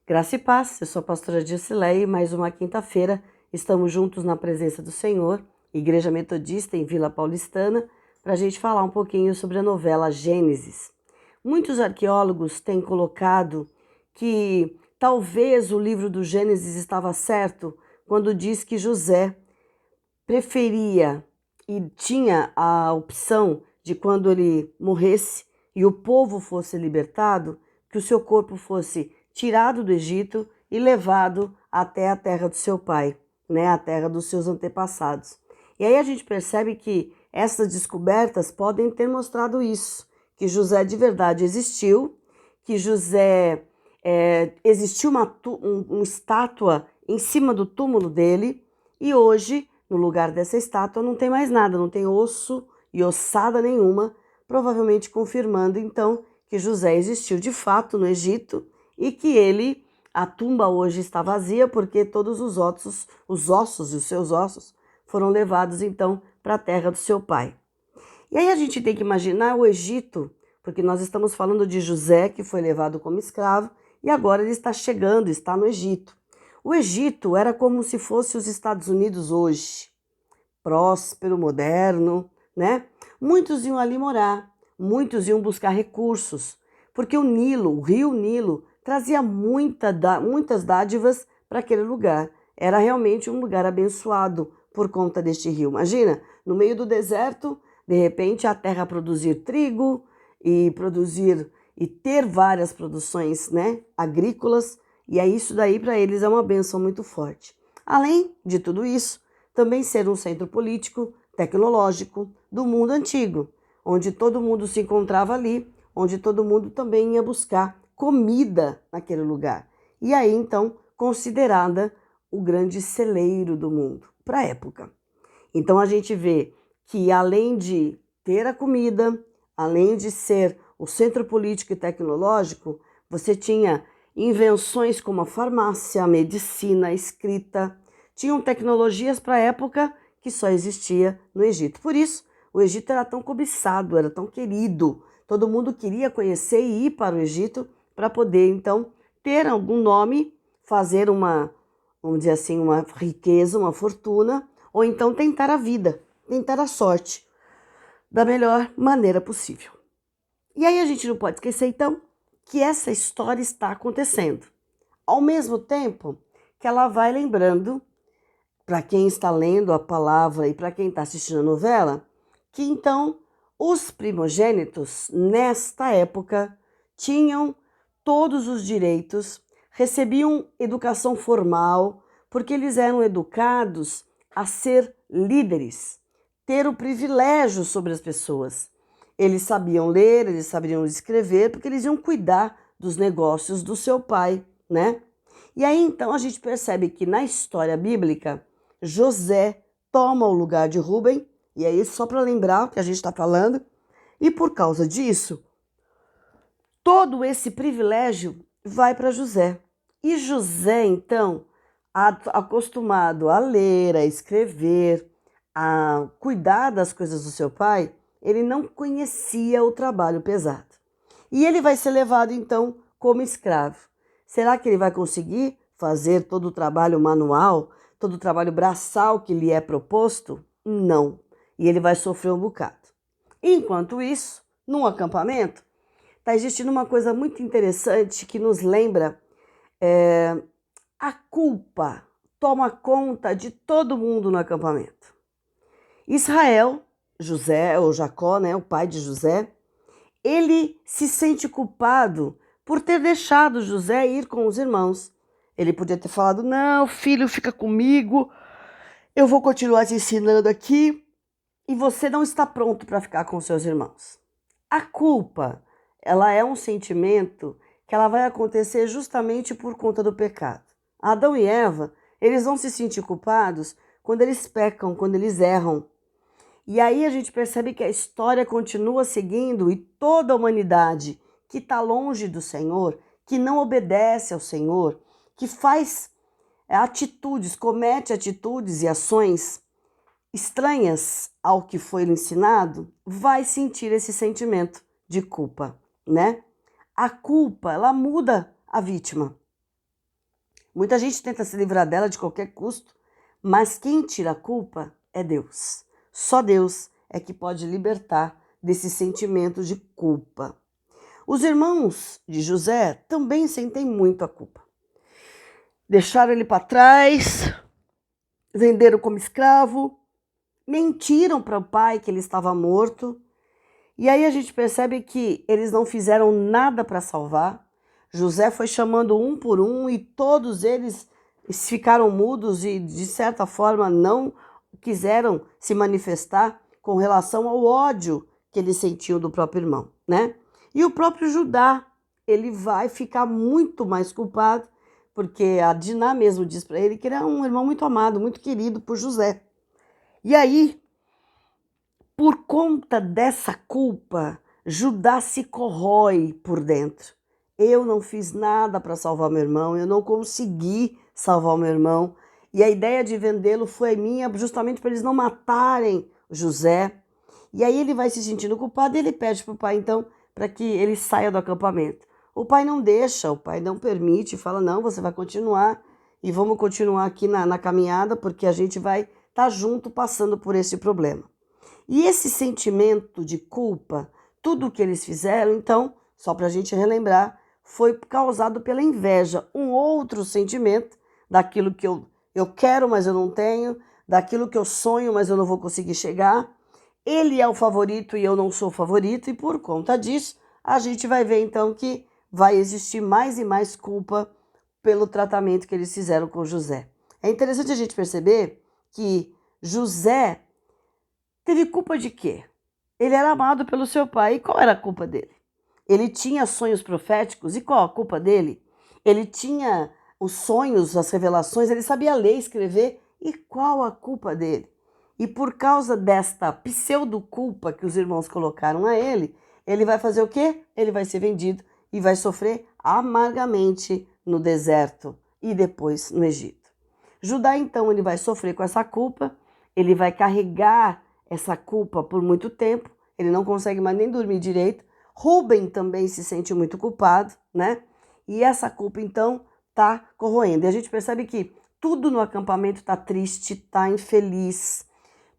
Graça e paz, eu sou a pastora Dilcileia e mais uma quinta-feira estamos juntos na presença do Senhor, Igreja Metodista em Vila Paulistana, para a gente falar um pouquinho sobre a novela Gênesis. Muitos arqueólogos têm colocado que talvez o livro do Gênesis estava certo quando diz que José preferia e tinha a opção de quando ele morresse e o povo fosse libertado, que o seu corpo fosse tirado do Egito e levado até a terra do seu pai, né, a terra dos seus antepassados. E aí a gente percebe que essas descobertas podem ter mostrado isso, que José de verdade existiu, que José existiu uma estátua em cima do túmulo dele e hoje, no lugar dessa estátua, não tem mais nada, não tem osso e ossada nenhuma, provavelmente confirmando então que José existiu de fato no Egito e que a tumba hoje está vazia porque todos os ossos e os seus ossos foram levados então para a terra do seu pai. E aí a gente tem que imaginar o Egito, porque nós estamos falando de José que foi levado como escravo e agora ele está chegando, está no Egito. O Egito era como se fosse os Estados Unidos hoje, próspero, moderno, né? Muitos iam ali morar, muitos iam buscar recursos, porque o Nilo, o rio Nilo, trazia muitas dádivas para aquele lugar. Era realmente um lugar abençoado por conta deste rio. Imagina, no meio do deserto, de repente a terra produzir trigo e ter várias produções, né, agrícolas, e é isso daí para eles é uma bênção muito forte. Além de tudo isso, também ser um centro político, tecnológico do mundo antigo, onde todo mundo se encontrava ali, onde todo mundo também ia buscar comida naquele lugar. E aí, então, considerada o grande celeiro do mundo para a época. Então, a gente vê que além de ter a comida, além de ser o centro político e tecnológico, você tinha invenções como a farmácia, a medicina, a escrita, tinham tecnologias para a época que só existia no Egito. Por isso, o Egito era tão cobiçado, era tão querido. Todo mundo queria conhecer e ir para o Egito para poder, então, ter algum nome, fazer vamos dizer assim, uma riqueza, uma fortuna, ou então tentar a vida, tentar a sorte da melhor maneira possível. E aí a gente não pode esquecer, então, que essa história está acontecendo. Ao mesmo tempo que ela vai lembrando, para quem está lendo a palavra e para quem está assistindo a novela, que então os primogênitos, nesta época, tinham todos os direitos, recebiam educação formal, porque eles eram educados a ser líderes, ter o privilégio sobre as pessoas. Eles sabiam ler, eles sabiam escrever, porque eles iam cuidar dos negócios do seu pai, né? E aí então a gente percebe que na história bíblica, José toma o lugar de Rúben, e aí só para lembrar o que a gente está falando, e por causa disso, todo esse privilégio vai para José. E José, então, acostumado a ler, a escrever, a cuidar das coisas do seu pai, ele não conhecia o trabalho pesado. E ele vai ser levado, então, como escravo. Será que ele vai conseguir fazer todo o trabalho manual, todo o trabalho braçal que lhe é proposto? Não. E ele vai sofrer um bocado. Enquanto isso, num acampamento, está existindo uma coisa muito interessante que nos lembra a culpa toma conta de todo mundo no acampamento. Israel, José ou Jacó, né, o pai de José, ele se sente culpado por ter deixado José ir com os irmãos. Ele podia ter falado, não, filho, fica comigo, eu vou continuar te ensinando aqui e você não está pronto para ficar com seus irmãos. A culpa, ela é um sentimento que ela vai acontecer justamente por conta do pecado. Adão e Eva, eles vão se sentir culpados quando eles pecam, quando eles erram. E aí a gente percebe que a história continua seguindo e toda a humanidade que está longe do Senhor, que não obedece ao Senhor, que faz atitudes, comete atitudes e ações estranhas ao que foi lhe ensinado, vai sentir esse sentimento de culpa, né? A culpa, ela muda a vítima. Muita gente tenta se livrar dela de qualquer custo, mas quem tira a culpa é Deus. Só Deus é que pode libertar desse sentimento de culpa. Os irmãos de José também sentem muito a culpa. Deixaram ele para trás, venderam como escravo, mentiram para o pai que ele estava morto. E aí a gente percebe que eles não fizeram nada para salvar. José foi chamando um por um e todos eles ficaram mudos e, de certa forma, não quiseram se manifestar com relação ao ódio que eles sentiam do próprio irmão, né? E o próprio Judá, ele vai ficar muito mais culpado, porque a Diná mesmo diz para ele que ele era um irmão muito amado, muito querido por José. E aí, por conta dessa culpa, Judá se corrói por dentro. Eu não fiz nada para salvar meu irmão, eu não consegui salvar o meu irmão. E a ideia de vendê-lo foi minha, justamente para eles não matarem José. E aí ele vai se sentindo culpado e ele pede para o pai, então, para que ele saia do acampamento. O pai não deixa, o pai não permite, fala, não, você vai continuar e vamos continuar aqui na caminhada, porque a gente vai estar junto passando por esse problema. E esse sentimento de culpa, tudo o que eles fizeram, então, só para a gente relembrar, foi causado pela inveja, um outro sentimento daquilo que eu quero, mas eu não tenho, daquilo que eu sonho, mas eu não vou conseguir chegar. Ele é o favorito e eu não sou o favorito, e por conta disso, a gente vai ver então que vai existir mais e mais culpa pelo tratamento que eles fizeram com José. É interessante a gente perceber que José teve culpa de quê? Ele era amado pelo seu pai. E qual era a culpa dele? Ele tinha sonhos proféticos. E qual a culpa dele? Ele tinha os sonhos, as revelações, ele sabia ler e escrever. E qual a culpa dele? E por causa desta pseudo-culpa que os irmãos colocaram a ele vai fazer o quê? Ele vai ser vendido e vai sofrer amargamente no deserto e depois no Egito. Judá, então, ele vai sofrer com essa culpa, ele vai carregar essa culpa por muito tempo, ele não consegue mais nem dormir direito. Rúben também se sente muito culpado, né? E essa culpa, então, tá corroendo. E a gente percebe que tudo no acampamento tá triste, tá infeliz.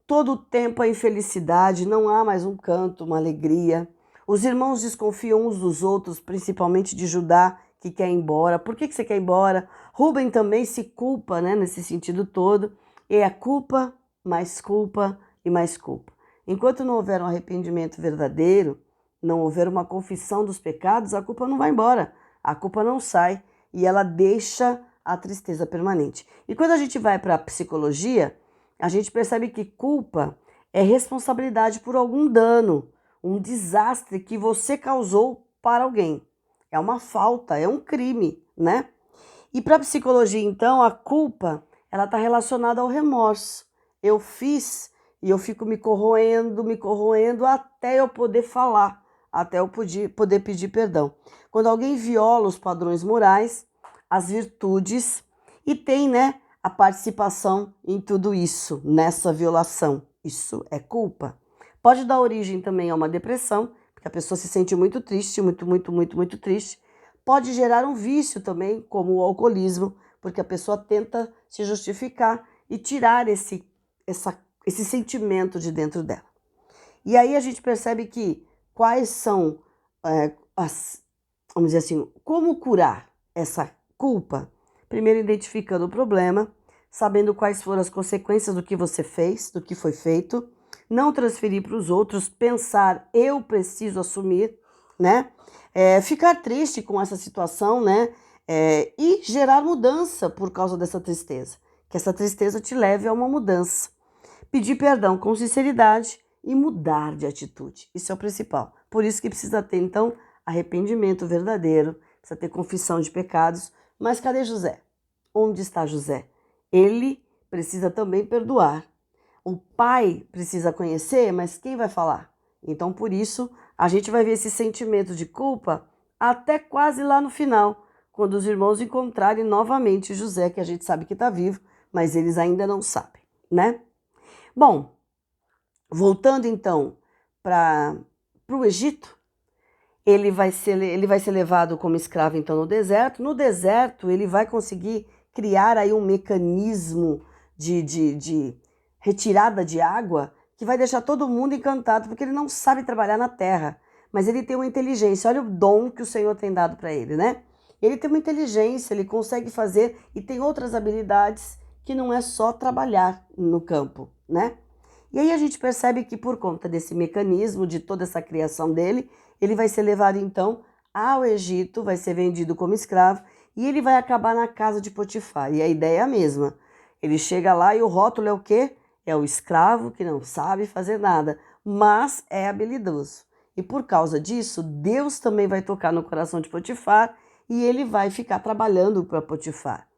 Todo o tempo a infelicidade, não há mais um canto, uma alegria. Os irmãos desconfiam uns dos outros, principalmente de Judá, que quer ir embora. Por que você quer ir embora? Rúben também se culpa, né, nesse sentido todo. E é culpa, mais culpa e mais culpa. Enquanto não houver um arrependimento verdadeiro, não houver uma confissão dos pecados, a culpa não vai embora. A culpa não sai e ela deixa a tristeza permanente. E quando a gente vai para a psicologia, a gente percebe que culpa é responsabilidade por algum dano, um desastre que você causou para alguém. É uma falta, é um crime, né? E para a psicologia, então, a culpa, ela está relacionada ao remorso. Eu fiz e eu fico me corroendo até eu poder falar, até eu poder pedir perdão. Quando alguém viola os padrões morais, as virtudes, e tem, né, a participação em tudo isso, nessa violação. Isso é culpa. Pode dar origem também a uma depressão, porque a pessoa se sente muito triste, muito triste. Pode gerar um vício também, como o alcoolismo, porque a pessoa tenta se justificar e tirar esse sentimento de dentro dela. E aí a gente percebe que quais são vamos dizer assim, como curar essa culpa? Primeiro, identificando o problema, sabendo quais foram as consequências do que você fez, do que foi feito, não transferir para os outros, pensar, eu preciso assumir, né? Ficar triste com essa situação, né? E gerar mudança por causa dessa tristeza. Que essa tristeza te leve a uma mudança. Pedir perdão com sinceridade e mudar de atitude. Isso é o principal. Por isso que precisa ter, então, arrependimento verdadeiro, precisa ter confissão de pecados. Mas cadê José? Onde está José? Ele precisa também perdoar. O pai precisa conhecer, mas quem vai falar? Então, por isso, a gente vai ver esse sentimento de culpa até quase lá no final, quando os irmãos encontrarem novamente José, que a gente sabe que está vivo, mas eles ainda não sabem, né? Bom, voltando então para o Egito, ele vai ser levado como escravo então no deserto. No deserto ele vai conseguir criar aí um mecanismo de retirada de água que vai deixar todo mundo encantado, porque ele não sabe trabalhar na terra, mas ele tem uma inteligência. Olha o dom que o Senhor tem dado para ele, né? Ele tem uma inteligência, ele consegue fazer e tem outras habilidades que não é só trabalhar no campo, né? E aí a gente percebe que por conta desse mecanismo, de toda essa criação dele, ele vai ser levado então ao Egito, vai ser vendido como escravo e ele vai acabar na casa de Potifar. E a ideia é a mesma. Ele chega lá e o rótulo é o quê? É o escravo que não sabe fazer nada, mas é habilidoso. E por causa disso, Deus também vai tocar no coração de Potifar e ele vai ficar trabalhando para Potifar.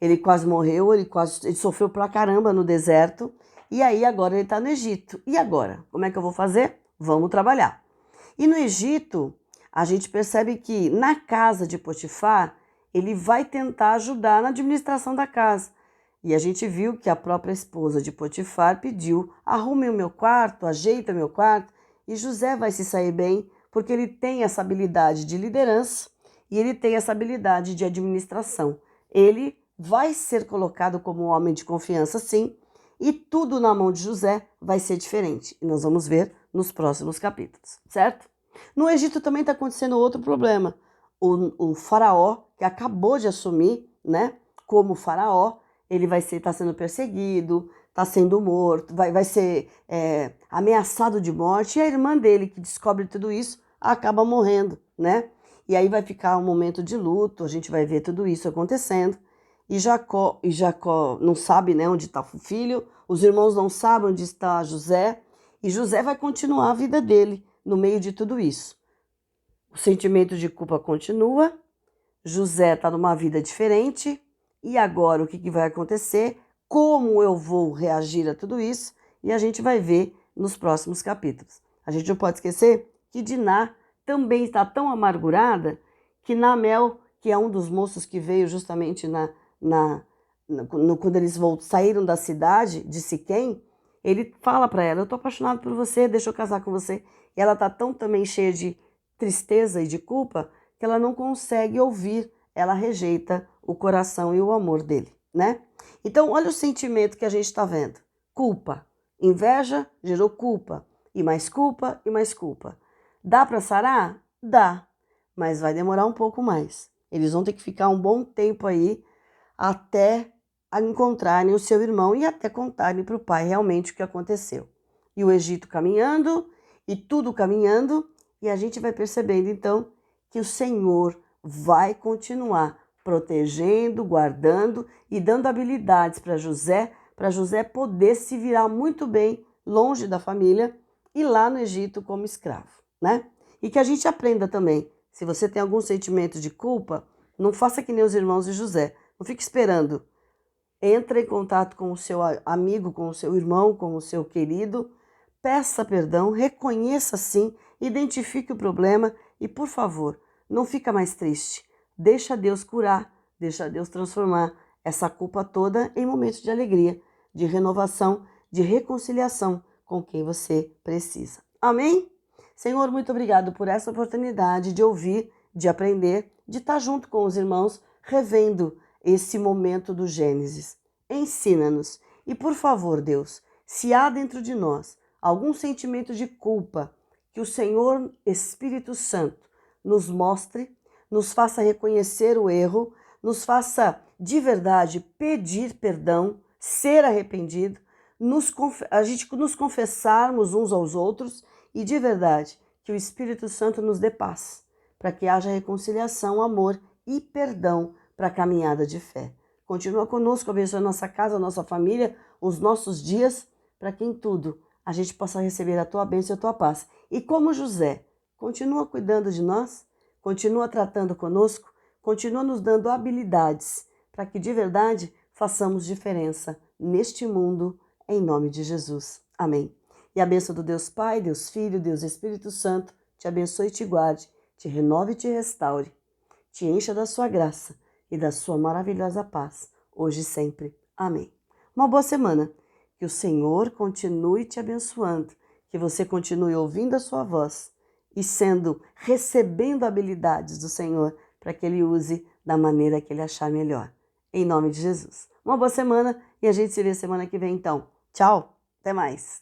Ele quase morreu, ele sofreu pra caramba no deserto, e aí agora ele está no Egito. E agora? Como é que eu vou fazer? Vamos trabalhar. E no Egito, a gente percebe que na casa de Potifar, ele vai tentar ajudar na administração da casa. E a gente viu que a própria esposa de Potifar pediu: arrume o meu quarto, ajeita meu quarto. E José vai se sair bem, porque ele tem essa habilidade de liderança e ele tem essa habilidade de administração. Ele vai ser colocado como um homem de confiança, sim, e tudo na mão de José vai ser diferente. E nós vamos ver nos próximos capítulos, certo? No Egito também está acontecendo outro problema. O faraó, que acabou de assumir, né, como faraó, ele vai estar sendo perseguido, está sendo morto, vai ser ameaçado de morte, e a irmã dele, que descobre tudo isso, acaba morrendo, né? E aí vai ficar um momento de luto, a gente vai ver tudo isso acontecendo. E Jacó não sabe, né, onde está o filho, os irmãos não sabem onde está José, e José vai continuar a vida dele no meio de tudo isso. O sentimento de culpa continua, José está numa vida diferente, e agora o que vai acontecer? Como eu vou reagir a tudo isso? E a gente vai ver nos próximos capítulos. A gente não pode esquecer que Diná também está tão amargurada que Naamel, que é um dos moços que veio justamente quando eles saíram da cidade de Siquém, ele fala para ela: eu estou apaixonado por você, deixa eu casar com você. E ela está tão também cheia de tristeza e de culpa que ela não consegue ouvir, ela rejeita o coração e o amor dele, né? Então, olha o sentimento que a gente está vendo. Culpa. Inveja gerou culpa. E mais culpa, e mais culpa. Dá para sarar? Dá. Mas vai demorar um pouco mais. Eles vão ter que ficar um bom tempo aí até encontrarem o seu irmão e até contarem para o pai realmente o que aconteceu. E o Egito caminhando, e tudo caminhando, e a gente vai percebendo então que o Senhor vai continuar protegendo, guardando e dando habilidades para José poder se virar muito bem longe da família e lá no Egito como escravo, né? E que a gente aprenda também, se você tem algum sentimento de culpa, não faça que nem os irmãos de José, não fique esperando. Entre em contato com o seu amigo, com o seu irmão, com o seu querido, peça perdão, reconheça sim, identifique o problema e, por favor, não fica mais triste. Deixa Deus curar, deixa Deus transformar essa culpa toda em momentos de alegria, de renovação, de reconciliação com quem você precisa. Amém? Senhor, muito obrigado por essa oportunidade de ouvir, de aprender, de estar junto com os irmãos, revendo esse momento do Gênesis. Ensina-nos. E, por favor, Deus, se há dentro de nós algum sentimento de culpa, que o Senhor Espírito Santo nos mostre, nos faça reconhecer o erro, nos faça de verdade pedir perdão, ser arrependido, a gente nos confessarmos uns aos outros e de verdade que o Espírito Santo nos dê paz, para que haja reconciliação, amor e perdão para a caminhada de fé. Continua conosco, abençoa a nossa casa, a nossa família, os nossos dias, para que em tudo a gente possa receber a tua bênção e a tua paz. E como José, continua cuidando de nós, continua tratando conosco, continua nos dando habilidades para que de verdade façamos diferença neste mundo, em nome de Jesus. Amém. E a bênção do Deus Pai, Deus Filho, Deus Espírito Santo te abençoe e te guarde, te renove e te restaure, te encha da sua graça e da sua maravilhosa paz, hoje e sempre. Amém. Uma boa semana. Que o Senhor continue te abençoando, que você continue ouvindo a sua voz e recebendo habilidades do Senhor para que Ele use da maneira que Ele achar melhor. em nome de Jesus. Uma boa semana e a gente se vê semana que vem então. Tchau, até mais.